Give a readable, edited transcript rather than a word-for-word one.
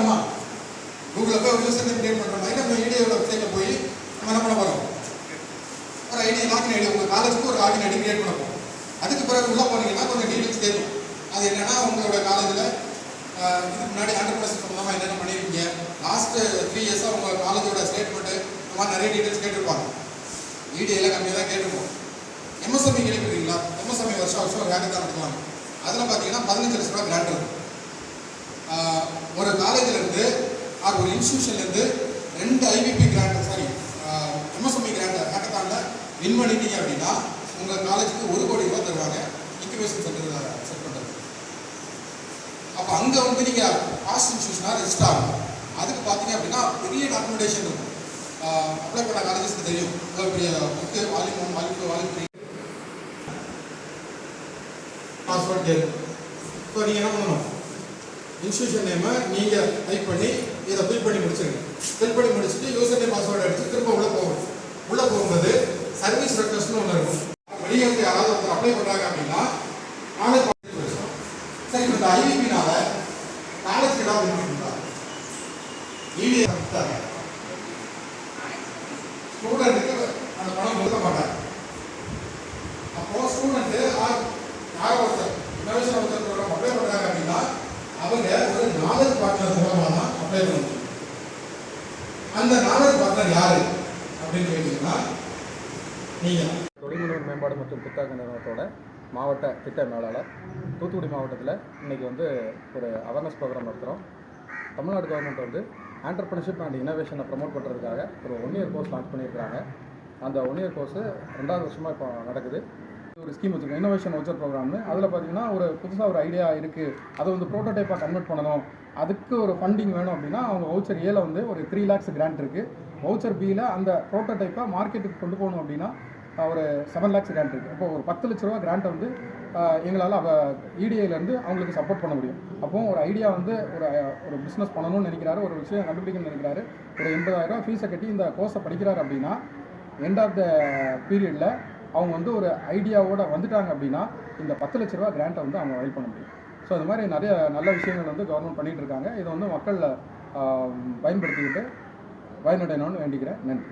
பண்ணலாமா? கூகுளில் போய் யூசர் நேம் கிரியேட் பண்ணுற மாதிரி நம்ம ஐடியோட வெப்சைட்டில் போய் நம்ம என்ன பண்ண போகிறோம், ஒரு ஐடி லாகின் ஐடி, உங்கள் காலேஜுக்கு ஒரு லாகின் ஐடி கிரியேட் பண்ண போகிறோம். அதுக்கு பிறகு உள்ளே போனீங்கன்னா கொஞ்சம் டீட்டெயில்ஸ் தெரியும். அது என்னென்னா உங்களோட காலேஜில் இதுக்கு முன்னாடி ஆண்டர்பிரனர் சம்பந்தமாக என்னென்ன பண்ணியிருக்கீங்க, லாஸ்ட்டு 3 இயர்ஸாக உங்கள் காலேஜோட ஸ்டேட்மெண்ட்டு இந்த மாதிரி நிறைய டீட்டெயில்ஸ் கேட்டிருப்பாங்க. ஐடியில் கம்மியாக தான் கேட்டிருப்போம். எம்எஸ்எம்இ கேள்விப்பட்டிருக்கீங்களா? எம்எஸ்எம்இ வருஷம் ஒரு ஹேக்கத்தான் நடத்துவாங்க. அதில் பார்த்தீங்கன்னா 15 லட்ச ரூபா கிராண்ட் இருக்கும். ஒரு காலேஜிலேருந்து ஒரு இன்ஸ்டியூஷன்லேருந்து 2 ஐபிபி கிராண்ட் எம்எஸ்எம்இ கிராண்ட் ஹேக்கத்தானில் வின் பண்ணிட்டீங்க அப்படின்னா உங்கள் காலேஜுக்கு 1 கோடி ரூபா தருவாங்க இன்குபேஷன் சென்டர் செட் பண்ணுறது. அப்போ அங்கே வந்து நீங்கள் காஸ்ட் இன்ஸ்டியூஷனாக ரெஜிஸ்டர் ஆகும். அதுக்கு பார்த்தீங்க அப்படின்னா பெரிய டாக்குமெண்டேஷன் இருக்கும். அப்ளை பண்ண காலேஜஸ்க்கு தெரியும் இவ்வளோ பெரிய book, volume 1, volume 2, volume 3 password கேட்கும். ஸோ நீங்கள் என்ன பண்ணணும், இன்ஸ்டியூஷன் நேமை நீங்கள் டைப் பண்ணி இதை ஃபில் பண்ணி முடிச்சுருங்க. ஃபில் பண்ணி முடிச்சுட்டு யூசர் நேம் பாஸ்வேர்டு அடிச்சு திரும்ப உள்ளே போகணும். உள்ளே போகும்போது சர்வீஸ் ரெக்வஸ்ட்னு ஒன்று இருக்கும். வெளியே வந்து யாராவது ஒருத்தர் அப்ளை பண்ணுறாங்க அப்படின்னா நானே சரி, இப்போ இந்த ஐவிபினால காலேஜ் ஏதாவது பண்ணிருந்தா ஈடியை ஸ்டூடெண்ட்டுக்கு அந்த பணம் கொடுக்க மாட்டாங்க. அப்போது ஸ்டூடெண்ட்டு யாரோ ஒருத்தர் இன்னோவேஷன் ஒருத்தர் ப்ரோக்ராம் அப்ளை பண்ணுறாங்க அப்படின்னா அவங்க ஒரு நாலேஜ் பார்ட்னர் மூலமாக தான் அப்ளை பண்ண முடியும். அந்த நாலேஜ் பார்ட்னர் யார் அப்படின்னு கேட்டீங்கன்னா நீங்கள். தொழில்முனைவு மேம்பாடு மற்றும் புத்தாக்க நிறுவனத்தோட மாவட்ட திட்ட மேலாளர். தூத்துக்குடி மாவட்டத்தில் இன்றைக்கி வந்து ஒரு அவேர்னஸ் ப்ரோக்ராம் நடத்துகிறோம். தமிழ்நாடு கவர்மெண்ட் வந்து ஆண்டர்பிரினர்ஷிப் அண்ட் இனோவேஷனை ப்ரமோட் பண்ணுறதுக்காக ஒரு 1 இயர் கோர்ஸ் லான்ச் பண்ணியிருக்கிறாங்க. அந்த 1 இயர் கோர்ஸு 2வது வருஷமாக இப்போ நடக்குது. ஒரு ஸ்கீம் வச்சுருக்கோம், இனோவேஷன் வவுச்சர் ப்ரோக்ராம்னு. அதில் பார்த்தீங்கன்னா ஒரு புதுசாக ஒரு ஐடியா இருக்குது, அதை வந்து ப்ரோட்டோடைப்பாக கன்வெர்ட் பண்ணணும், அதுக்கு ஒரு ஃபண்டிங் வேணும் அப்படின்னா அவங்க வவுச்சர் ஏல வந்து ஒரு 3 lakhs கிராண்ட் இருக்குது. வவுச்சர் பியில் அந்த ப்ரோட்டோடைப்பாக மார்க்கெட்டுக்கு கொண்டு போகணும் அப்படின்னா ஒரு 7 lakhs கிராண்ட் இருக்குது. அப்போ ஒரு 10 லட்ச ரூபா கிராண்ட்டை வந்து எங்களால் இடிஐலேருந்து அவங்களுக்கு சப்போர்ட் பண்ண முடியும். அப்போது ஒரு ஐடியா வந்து ஒரு பிஸ்னஸ் பண்ணணும்னு நினைக்கிறாரு, ஒரு விஷயம் கண்டுபிடிக்கணும்னு நினைக்கிறாரு, ஒரு 80,000 ரூபா ஃபீஸை கட்டி இந்த கோர்ஸை படிக்கிறாரு அப்படின்னா எண்ட் ஆஃப் த பீரியடில் அவங்க வந்து ஒரு ஐடியாவோடு வந்துட்டாங்க அப்படின்னா இந்த 10 லட்ச ரூபா கிராண்ட்டை வந்து அவங்க அவைல் பண்ண முடியும். ஸோ அது மாதிரி நிறைய நல்ல விஷயங்கள் வந்து கவர்மெண்ட் பண்ணிகிட்டு இருக்காங்க. இதை வந்து மக்கள் பயன்படுத்திக்கிட்டு பயனடையணும்னு வேண்டிக்கிறேன். நன்றி.